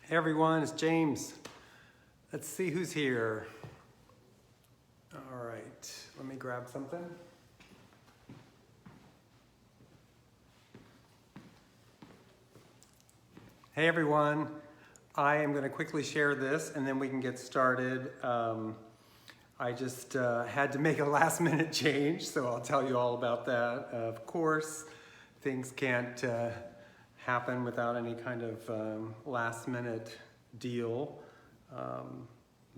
Hey everyone, it's James. Let's see who's here. All right, let me grab something. Hey everyone, I am going to quickly share this and then we can get started. I just had to make a last minute change, so I'll tell you all about that. Of course, things can't happen without any kind of last minute deal,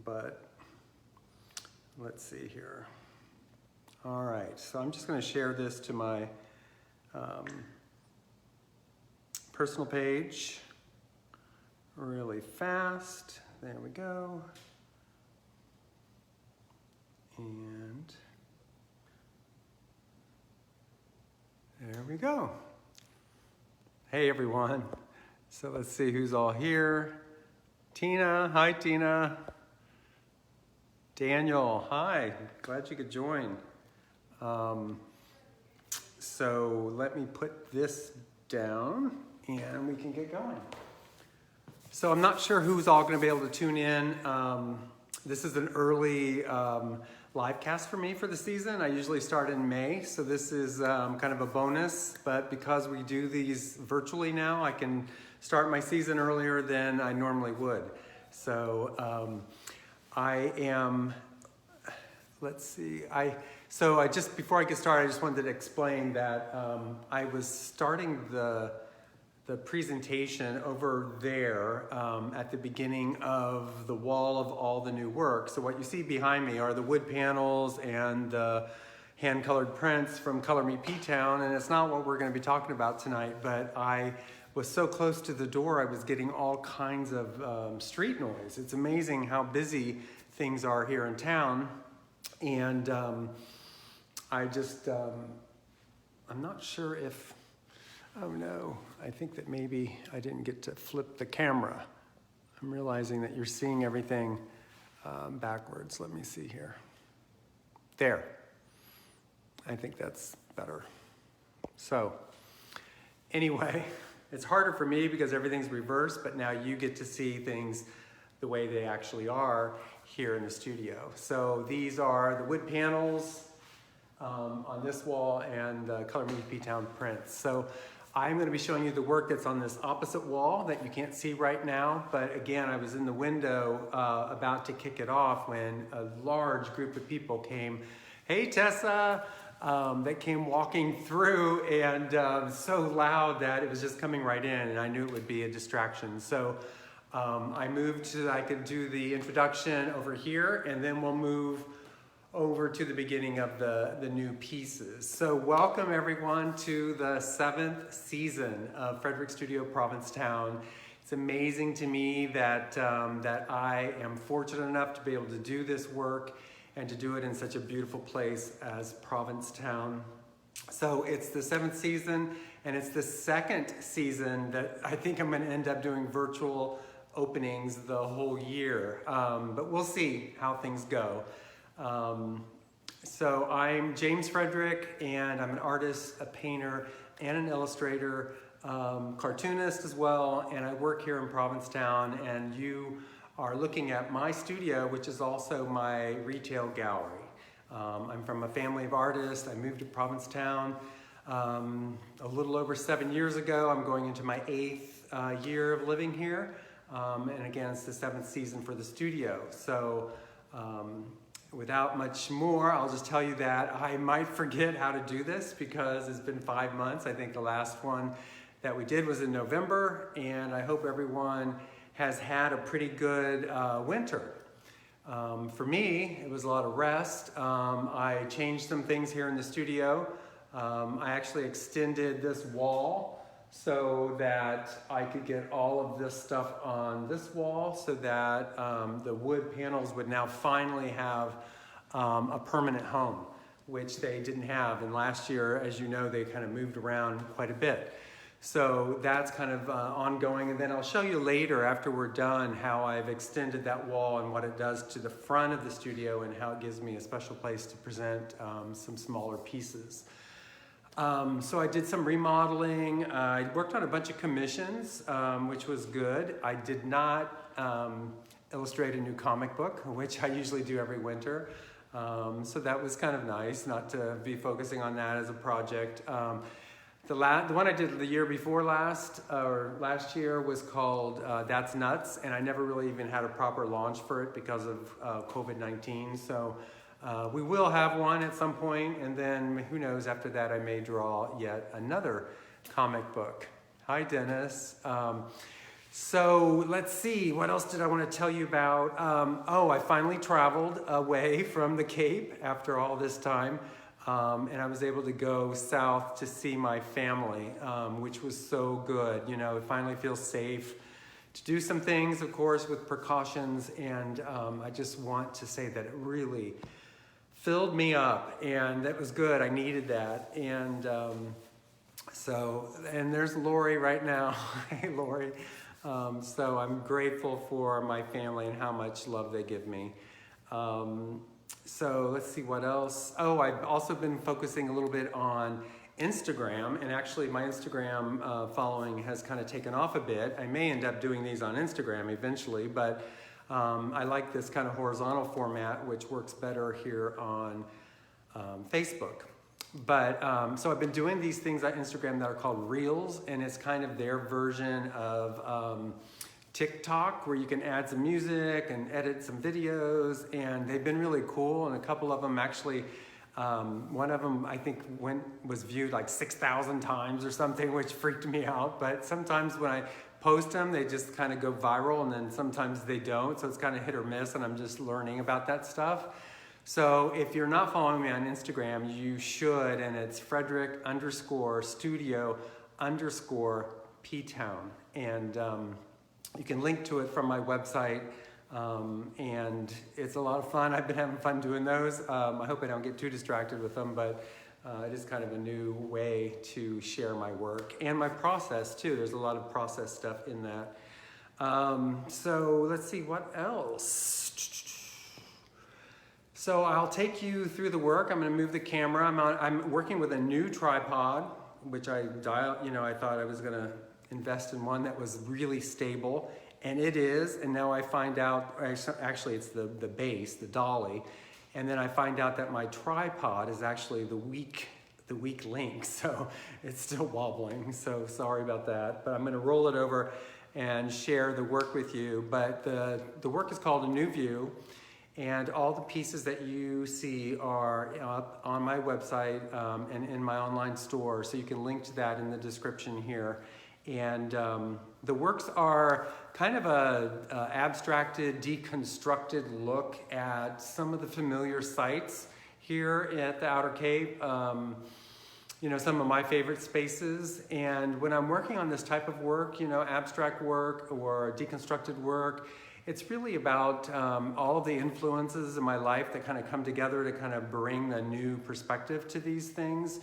but let's see here. All right, so I'm just going to share this to my personal page really fast. There we go. And there we go. Hey everyone. So let's see who's all here. Tina, hi Tina. Daniel, hi. Glad you could join. So let me put this down and we can get going. So I'm not sure who's all going to be able to tune in. This is an early live cast for me for the season. I usually start in May, so this is kind of a bonus, but because we do these virtually now, I can start my season earlier than I normally would. So I am, let's see, just before I get started, I just wanted to explain that I was starting the presentation over there at the beginning of the wall of all the new work. So what you see behind me are the wood panels and the hand-colored prints from Color Me P-Town, and it's not what we're going to be talking about tonight, but I was so close to the door I was getting all kinds of street noise. It's amazing how busy things are here in town, and I'm not sure if, oh no, I think that maybe I didn't get to flip the camera. I'm realizing that you're seeing everything backwards. Let me see here. There. I think that's better. So anyway, it's harder for me because everything's reversed, but now you get to see things the way they actually are here in the studio. So these are the wood panels on this wall and the Color Me P-Town prints. So I'm going to be showing you the work that's on this opposite wall that you can't see right now, but again, I was in the window about to kick it off when a large group of people came. Hey Tessa! That came walking through and so loud that it was just coming right in and I knew it would be a distraction. So I moved so that I could do the introduction over here and then we'll move over to the beginning of the new pieces. So welcome everyone to the 7th season of Frederick Studio Provincetown. It's amazing to me that I am fortunate enough to be able to do this work and to do it in such a beautiful place as Provincetown. So it's the 7th season and it's the 2nd season that I think I'm going to end up doing virtual openings the whole year. But we'll see how things go. So I'm James Frederick and I'm an artist, a painter, and an illustrator, cartoonist as well, and I work here in Provincetown, and you are looking at my studio, which is also my retail gallery. I'm from a family of artists. I moved to Provincetown a little over 7 years ago. I'm going into my 8th year of living here, and again, it's the 7th season for the studio. So without much more, I'll just tell you that I might forget how to do this because it's been 5 months. I think the last one that we did was in November, and I hope everyone has had a pretty good winter. For me, it was a lot of rest. I changed some things here in the studio. I actually extended this wall so that I could get all of this stuff on this wall so that the wood panels would now finally have a permanent home, which they didn't have. And last year, as you know, they kind of moved around quite a bit. So that's kind of ongoing. And then I'll show you later after we're done how I've extended that wall and what it does to the front of the studio and how it gives me a special place to present some smaller pieces. So I did some remodeling. I worked on a bunch of commissions, which was good. I did not illustrate a new comic book, which I usually do every winter. So that was kind of nice not to be focusing on that as a project. The one I did the year before last year was called That's Nuts, and I never really even had a proper launch for it because of COVID-19. So we will have one at some point, and then who knows, after that I may draw yet another comic book. Hi, Dennis. So let's see, what else did I want to tell you about? I finally traveled away from the Cape after all this time, and I was able to go south to see my family, which was so good. You know, it finally feels safe to do some things, of course, with precautions, and I just want to say that it really filled me up, and that was good. I needed that. And and there's Lori right now. Hey, Lori. So I'm grateful for my family and how much love they give me. So let's see what else. Oh, I've also been focusing a little bit on Instagram, and actually my Instagram following has kind of taken off a bit. I may end up doing these on Instagram eventually, but I like this kind of horizontal format, which works better here on Facebook. But so I've been doing these things on Instagram that are called Reels, and it's kind of their version of TikTok, where you can add some music and edit some videos, and they've been really cool. And a couple of them actually, one of them I think was viewed like 6,000 times or something, which freaked me out. But sometimes when I post them, they just kind of go viral, and then sometimes they don't. So it's kind of hit or miss, and I'm just learning about that stuff. So if you're not following me on Instagram, you should, and it's Frederick_studio_P-Town. And you can link to it from my website, and it's a lot of fun. I've been having fun doing those. I hope I don't get too distracted with them, but it is kind of a new way to share my work and my process too. There's a lot of process stuff in that. So let's see, what else? So I'll take you through the work. I'm going to move the camera. I'm working with a new tripod, which I thought I was going to invest in one that was really stable, and it is. And now I find out, actually it's the base, the dolly, and then I find out that my tripod is actually the weak link, so it's still wobbling. So sorry about that, but I'm going to roll it over and share the work with you. But the work is called A New View. And all the pieces that you see are up on my website and in my online store. So you can link to that in the description here. And the works are kind of a abstracted, deconstructed look at some of the familiar sites here at the Outer Cape. Some of my favorite spaces. And when I'm working on this type of work, abstract work or deconstructed work, it's really about all of the influences in my life that kind of come together to kind of bring a new perspective to these things.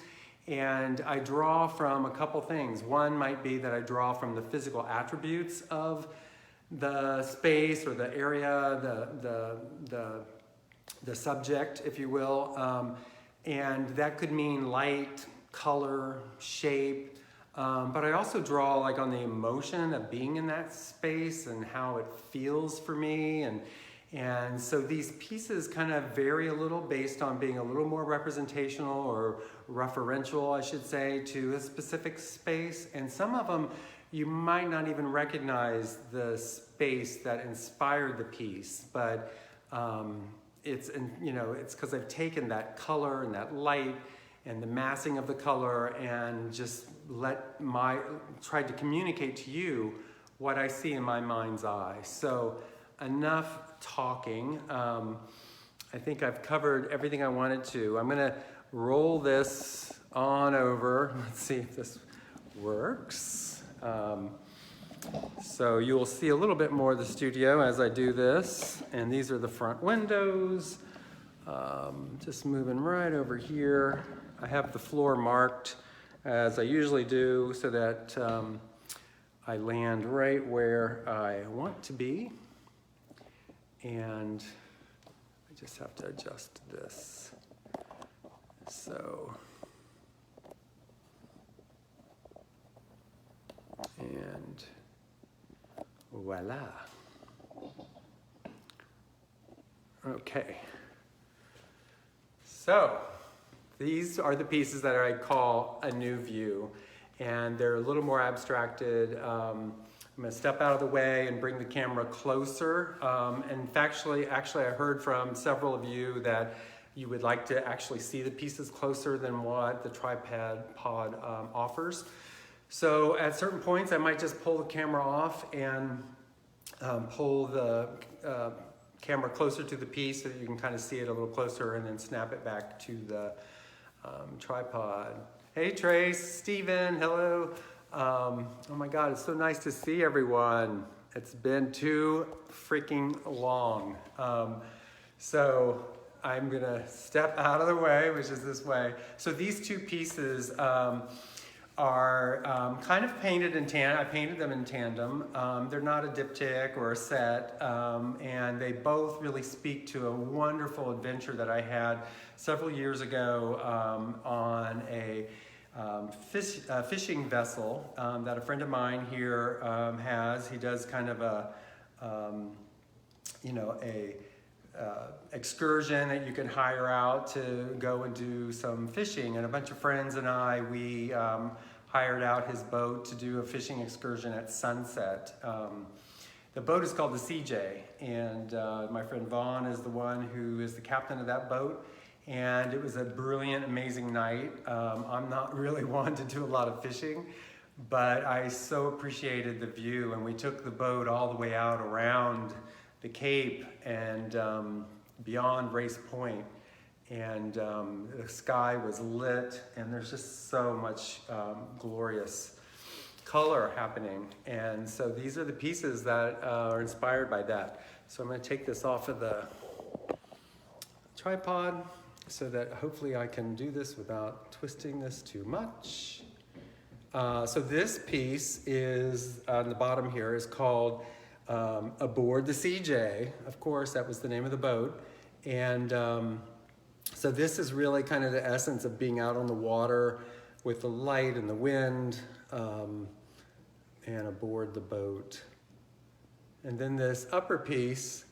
And I draw from a couple things. One might be that I draw from the physical attributes of the space or the area, the subject, if you will. And that could mean light, color, shape. But I also draw like on the emotion of being in that space and how it feels for me. And so these pieces kind of vary a little based on being a little more representational or referential, I should say, to a specific space. And some of them, you might not even recognize the space that inspired the piece, but it's because I've taken that color and that light and the massing of the color and just tried to communicate to you what I see in my mind's eye. So enough talking. I think I've covered everything I wanted to. I'm gonna roll this on over. Let's see if this works. So you'll see a little bit more of the studio as I do this. And these are the front windows. Just moving right over here. I have the floor marked as I usually do so that I land right where I want to be. And I just have to adjust this. So And voila. Okay. So these are the pieces that I call a new view, and they're a little more abstracted. I'm going to step out of the way and bring the camera closer. And actually, I heard from several of you that you would like to actually see the pieces closer than what the tripod offers. So at certain points, I might just pull the camera off and pull the camera closer to the piece so that you can kind of see it a little closer, and then snap it back to the tripod. Hey Trace, Steven, hello. Oh my God, it's so nice to see everyone. It's been too freaking long. So I'm gonna step out of the way, which is this way. So these two pieces are kind of painted in tandem. I painted them in tandem. They're not a diptych or a set, and they both really speak to a wonderful adventure that I had several years ago on a fishing vessel that a friend of mine here has. He does kind of a, excursion that you can hire out to go and do some fishing, and a bunch of friends and I, we hired out his boat to do a fishing excursion at sunset. The boat is called the CJ, and my friend Vaughn is the one who is the captain of that boat, and it was a brilliant, amazing night. I'm not really one to do a lot of fishing, but I so appreciated the view, and we took the boat all the way out around the Cape and beyond Race Point, and the sky was lit, and there's just so much glorious color happening. And so these are the pieces that are inspired by that. So I'm going to take this off of the tripod so that hopefully I can do this without twisting this too much. So this piece is on the bottom here is called Aboard the CJ. Of course, that was the name of the boat. And so this is really kind of the essence of being out on the water with the light and the wind and aboard the boat. And then this upper piece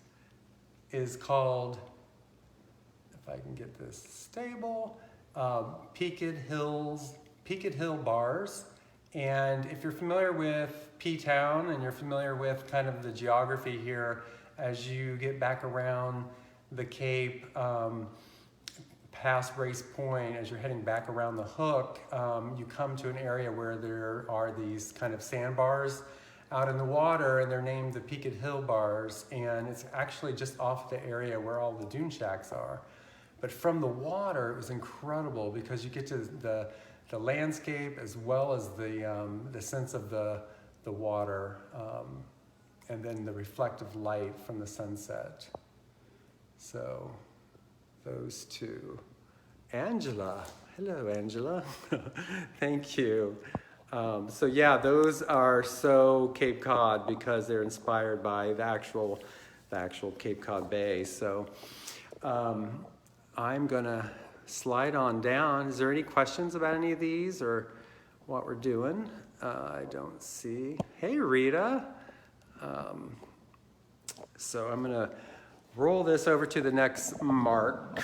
is called, if I can get this stable, Peaked Hill Bars. And if you're familiar with P-Town and you're familiar with kind of the geography here, as you get back around the Cape, past Race Point, as you're heading back around the hook, you come to an area where there are these kind of sandbars out in the water, and they're named the Peaked Hill Bars, and it's actually just off the area where all the dune shacks are. But from the water, it was incredible because you get to the landscape as well as the sense of the water, and then the reflective light from the sunset. So those two. Angela, hello Angela. Thank you. So yeah, those are so Cape Cod because they're inspired by the actual Cape Cod Bay. So I'm gonna slide on down. Is there any questions about any of these or what we're doing? I don't see. Hey Rita. So I'm gonna roll this over to the next mark.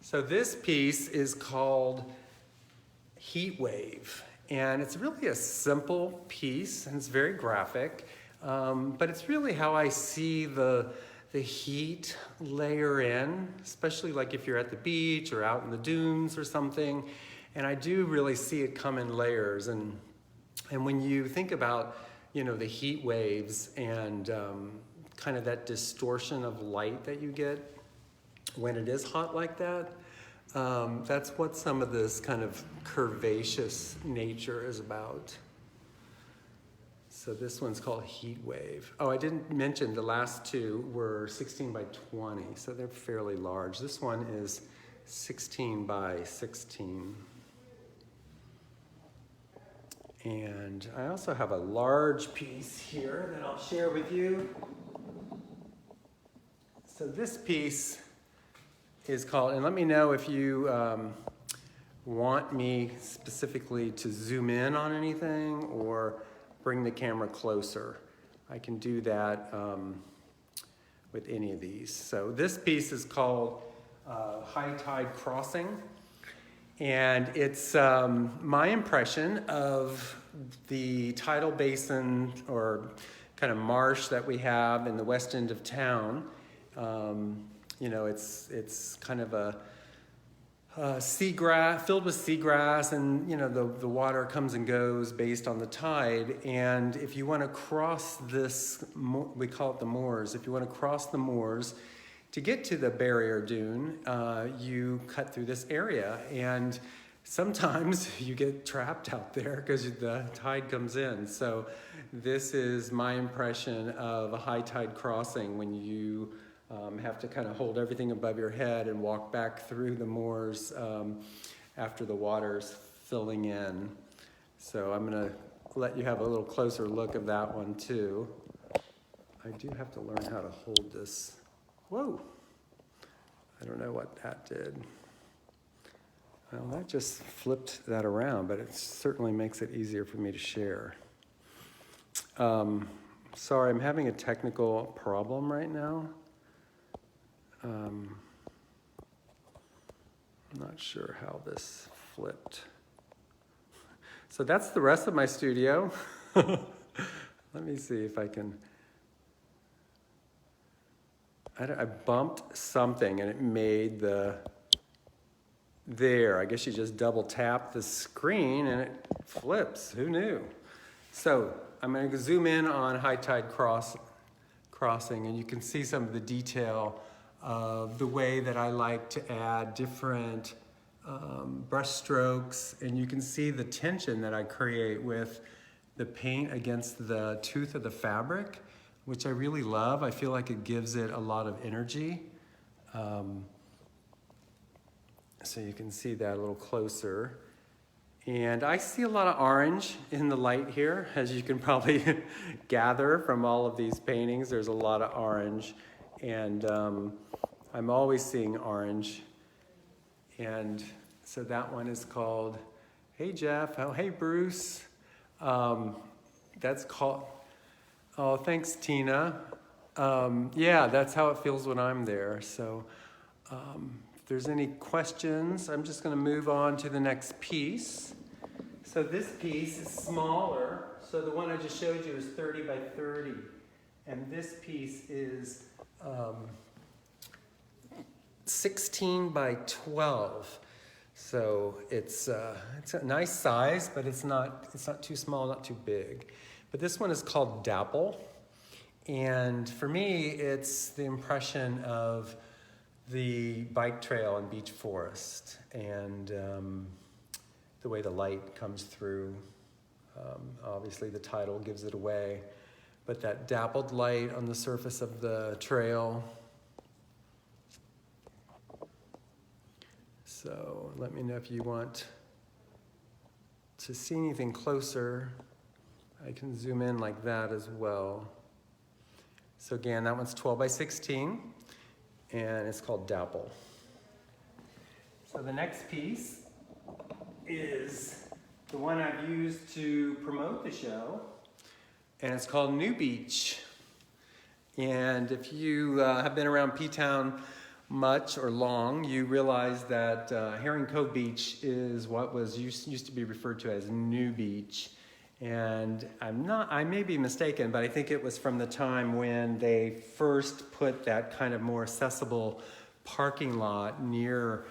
So this piece is called Heat Wave, and it's really a simple piece, and it's very graphic, but it's really how I see the heat layer in, especially like if you're at the beach or out in the dunes or something, and I do really see it come in layers. And when you think about, the heat waves and kind of that distortion of light that you get when it is hot like that, that's what some of this kind of curvaceous nature is about. So this one's called Heat Wave. Oh, I didn't mention the last two were 16 by 20, so they're fairly large. This one is 16 by 16. And I also have a large piece here that I'll share with you. So this piece is called, and let me know if you want me specifically to zoom in on anything or bring the camera closer, I can do that with any of these. So this piece is called High Tide Crossing, and it's my impression of the tidal basin or kind of marsh that we have in the west end of town. You know, it's kind of a seagrass, filled with seagrass, and you know the water comes and goes based on the tide. And if you want to cross this, we call it the moors. If you want to cross the moors to get to the barrier dune, you cut through this area, and sometimes you get trapped out there because the tide comes in. So this is my impression of a high tide crossing, when you have to kind of hold everything above your head and walk back through the moors after the water's filling in. So I'm gonna let you have a little closer look of that one too. I do have to learn how to hold this. Whoa, I don't know what that did. Well, that just flipped that around, but it certainly makes it easier for me to share. Sorry, I'm having a technical problem right now. I'm not sure how this flipped. So that's the rest of my studio. Let me see if I can. I bumped something and it made there. I guess you just double tap the screen and it flips. Who knew? So I'm going to zoom in on High Tide Crossing, and you can see some of the detail of the way that I like to add different brush strokes, and you can see the tension that I create with the paint against the tooth of the fabric, which I really love. I feel like it gives it a lot of energy. So you can see that a little closer. And I see a lot of orange in the light here, as you can probably gather from all of these paintings. There's a lot of orange, and I'm always seeing orange. And so that one is called, hey Jeff, oh hey Bruce. That's called, oh thanks Tina. Yeah, that's how it feels when I'm there. So if there's any questions, I'm just gonna move on to the next piece. So this piece is smaller. So the one I just showed you is 30 by 30. And this piece is 16 by 12. So it's a nice size, but it's not too small, not too big. But this one is called Dapple. And for me, it's the impression of the bike trail and beach forest, and the way the light comes through. Obviously the title gives it away, but that dappled light on the surface of the trail. So let me know if you want to see anything closer. I can zoom in like that as well. So again, that one's 12 by 16, and it's called Dapple. So the next piece is the one I've used to promote the show, and it's called New Beach. And if you have been around P-Town much or long, you realize that Herring Cove Beach is what was used to be referred to as New Beach. And I may be mistaken, but I think it was from the time when they first put that kind of more accessible parking lot near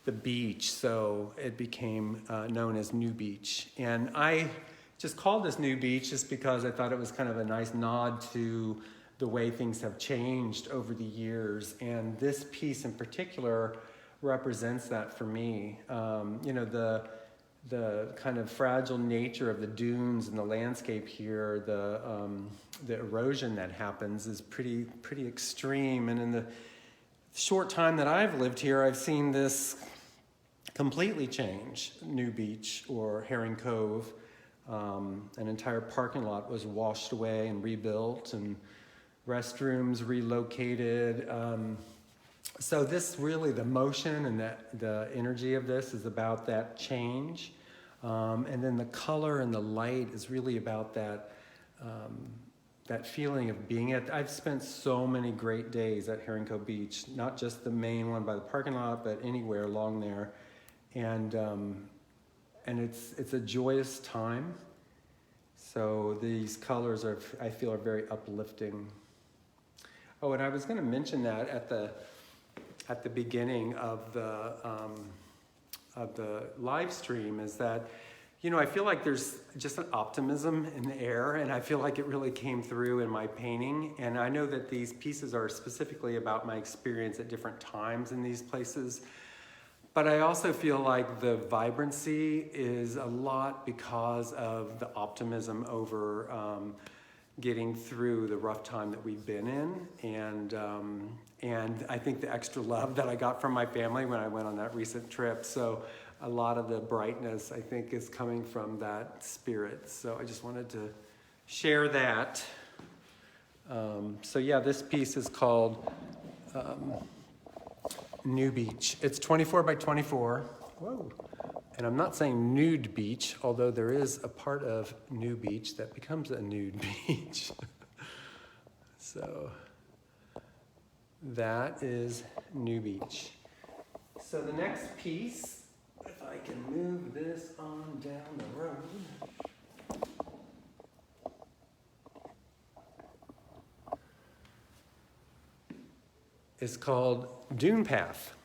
the beach, so it became known as New Beach. And I just called this New Beach just because I thought it was kind of a nice nod to the way things have changed over the years. And this piece in particular represents that for me. You know, the kind of fragile nature of the dunes and the landscape here, the erosion that happens is pretty extreme. And in the short time that I've lived here, I've seen this completely change. New Beach or Herring Cove. An entire parking lot was washed away and rebuilt, and restrooms relocated. So this really, the motion and the energy of this is about that change. And then the color and the light is really about that, that feeling of being at. I've spent so many great days at Herring Cove Beach, not just the main one by the parking lot, but anywhere along there. And it's a joyous time. So these colors are, I feel, are very uplifting. Oh, and I was going to mention that at the beginning of the live stream is that, you know, I feel like there's just an optimism in the air, and I feel like it really came through in my painting. And I know that these pieces are specifically about my experience at different times in these places. But I also feel like the vibrancy is a lot because of the optimism over getting through the rough time that we've been in. And I think the extra love that I got from my family when I went on that recent trip. So a lot of the brightness, I think, is coming from that spirit. So I just wanted to share that. So yeah, this piece is called New Beach. It's 24 by 24. Whoa. And I'm not saying nude beach, although there is a part of New Beach that becomes a nude beach. So that is New Beach. So the next piece, if I can move this on down the road. Is called Dune Path.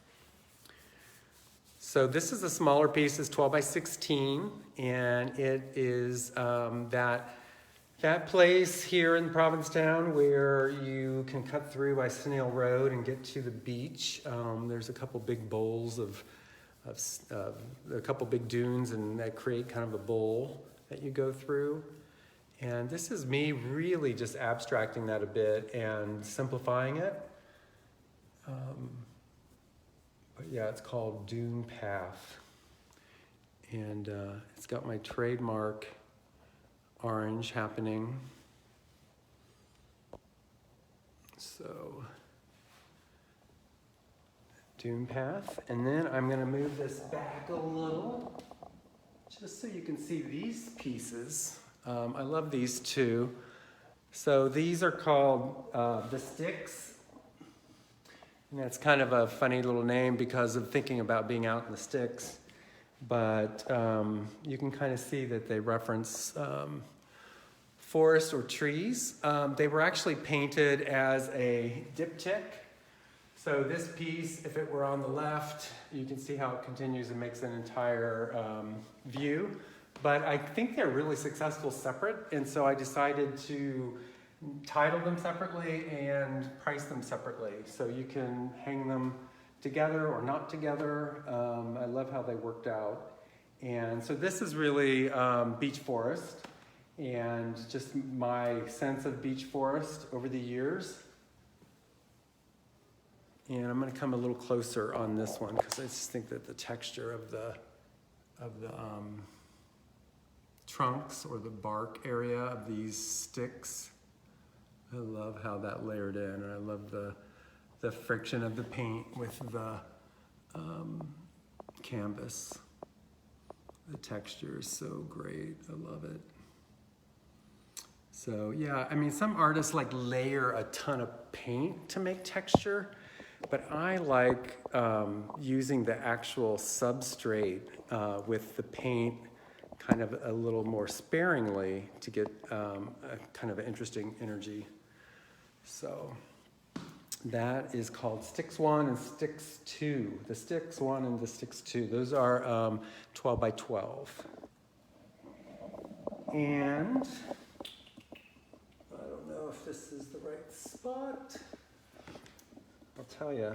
So this is a smaller piece, it's 12 by 16, and it is that place here in Provincetown where you can cut through by Snail Road and get to the beach. There's a couple big bowls of a couple big dunes, and that create kind of a bowl that you go through. And this is me really just abstracting that a bit and simplifying it. But yeah, it's called Dune Path. And it's got my trademark orange happening. So, Dune Path. And then I'm gonna move this back a little, just so you can see these pieces. I love these two. So these are called The Sticks. And that's kind of a funny little name because of thinking about being out in the sticks. But you can kind of see that they reference forest or trees. They were actually painted as a diptych. So this piece, if it were on the left, you can see how it continues and makes an entire view. But I think they're really successful separate. And so I decided to title them separately and price them separately. So you can hang them together or not together. I love how they worked out. And so this is really beech forest and just my sense of beech forest over the years. And I'm gonna come a little closer on this one because I just think that the texture of the trunks or the bark area of these sticks, I love how that layered in, and I love the friction of the paint with the canvas. The texture is so great, I love it. So yeah, I mean, some artists like layer a ton of paint to make texture, but I like using the actual substrate with the paint kind of a little more sparingly to get a kind of an interesting energy. So that is called Sticks 1 and Sticks 2. The Sticks 1 and the Sticks 2. Those are 12 by 12. And I don't know if this is the right spot. I'll tell you,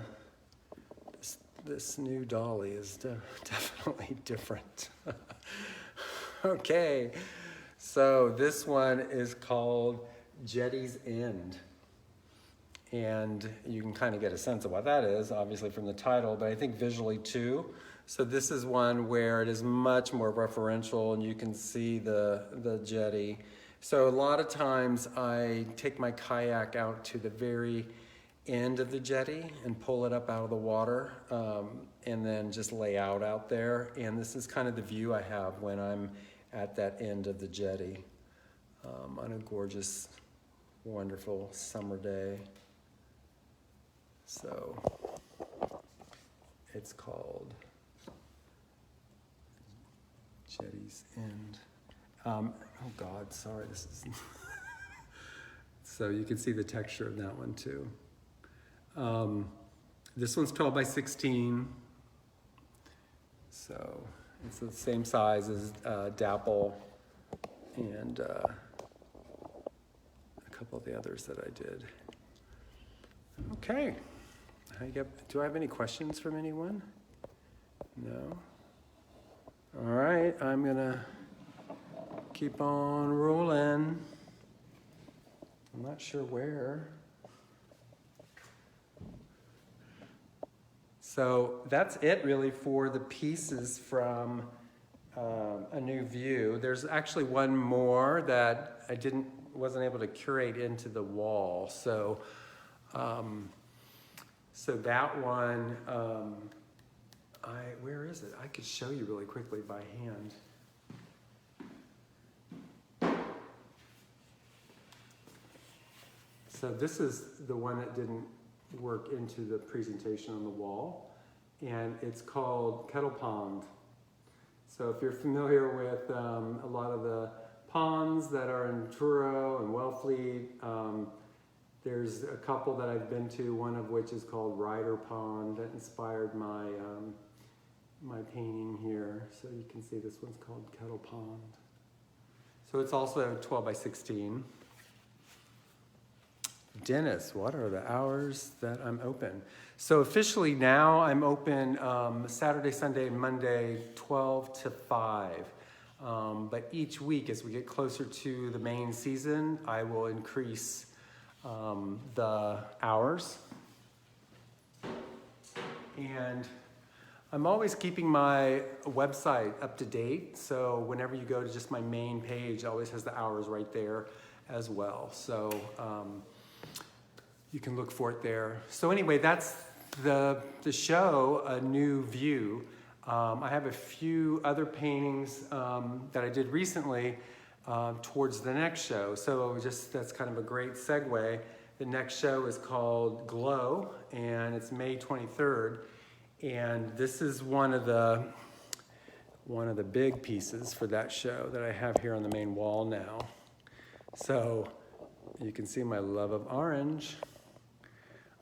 this new dolly is definitely different. Okay, so this one is called Jetty's End. And you can kind of get a sense of what that is, obviously from the title, but I think visually too. So this is one where it is much more referential and you can see the jetty. So a lot of times I take my kayak out to the very end of the jetty and pull it up out of the water, and then just lay out there. And this is kind of the view I have when I'm at that end of the jetty on a gorgeous, wonderful summer day. So it's called Jetty's End. Oh God, sorry, this is so you can see the texture of that one too. This one's 12 by 16, so it's the same size as Dapple and a couple of the others that I did. Okay, do I have any questions from anyone? No? All right, I'm gonna keep on rolling. I'm not sure where. So that's it really for the pieces from A New View. There's actually one more that I wasn't able to curate into the wall. So, so that one, where is it? I could show you really quickly by hand. So this is the one that didn't work into the presentation on the wall, and it's called Kettle Pond. So if you're familiar with a lot of the ponds that are in Truro and Wellfleet, there's a couple that I've been to, one of which is called Ryder Pond that inspired my my painting here. So you can see this one's called Kettle Pond. So it's also 12 by 16. Dennis, what are the hours that I'm open? So officially now I'm open Saturday, Sunday, and Monday, 12 to 5. But each week as we get closer to the main season, I will increase the hours. And I'm always keeping my website up to date. So whenever you go to just my main page, it always has the hours right there as well. So you can look for it there. So anyway, that's the show, A New View. I have a few other paintings that I did recently towards the next show. So that's kind of a great segue. The next show is called Glow, and it's May 23rd. And this is one of the big pieces for that show that I have here on the main wall now. So you can see my love of orange.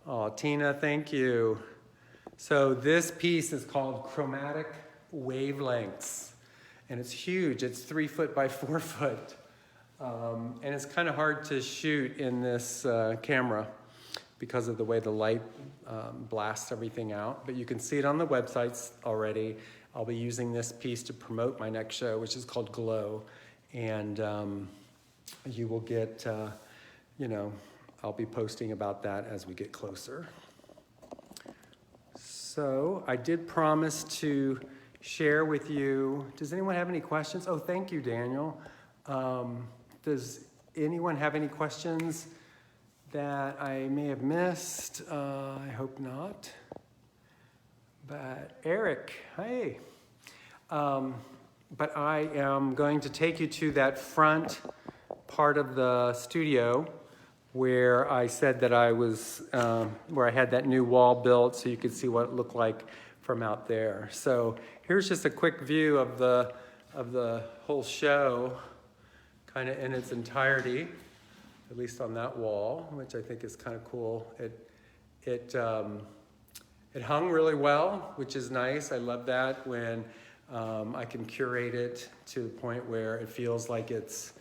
Oh, Tina, thank you. So this piece is called Chromatic Wavelengths, and it's huge. It's 3 foot by 4 foot. And it's kind of hard to shoot in this camera because of the way the light blasts everything out. But you can see it on the websites already. I'll be using this piece to promote my next show, which is called Glow. And you will get, I'll be posting about that as we get closer. So I did promise to share with you. Does anyone have any questions? Oh, thank you, Daniel. Does anyone have any questions that I may have missed? I hope not. But Eric, hey. But I am going to take you to that front part of the studio where I said that I was, where I had that new wall built so you could see what it looked like from out there. So here's just a quick view of the whole show, kind of in its entirety, at least on that wall, which I think is kind of cool. It hung really well, which is nice. I love that when I can curate it to the point where it feels like it's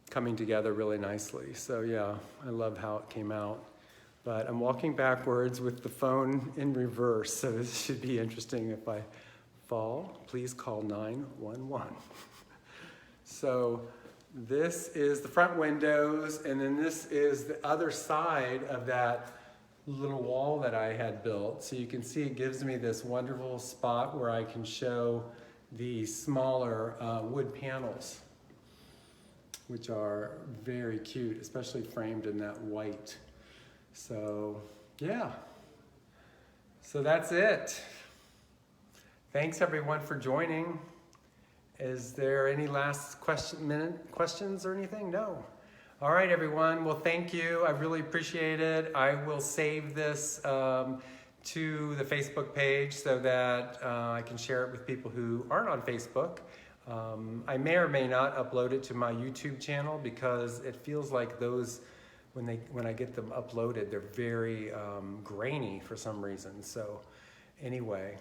coming together really nicely. So yeah, I love how it came out. But I'm walking backwards with the phone in reverse, so this should be interesting. If I fall, please call 911. So this is the front windows, and then this is the other side of that little wall that I had built. So you can see it gives me this wonderful spot where I can show the smaller wood panels, which are very cute, especially framed in that white. So, yeah. So that's it. Thanks everyone for joining. Is there any last questions or anything? No. All right, everyone. Well, thank you. I really appreciate it. I will save this to the Facebook page so that I can share it with people who aren't on Facebook. I may or may not upload it to my YouTube channel because it feels like those, when I get them uploaded, they're very grainy for some reason. So anyway,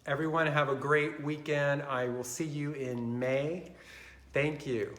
everyone have a great weekend. I will see you in May. Thank you.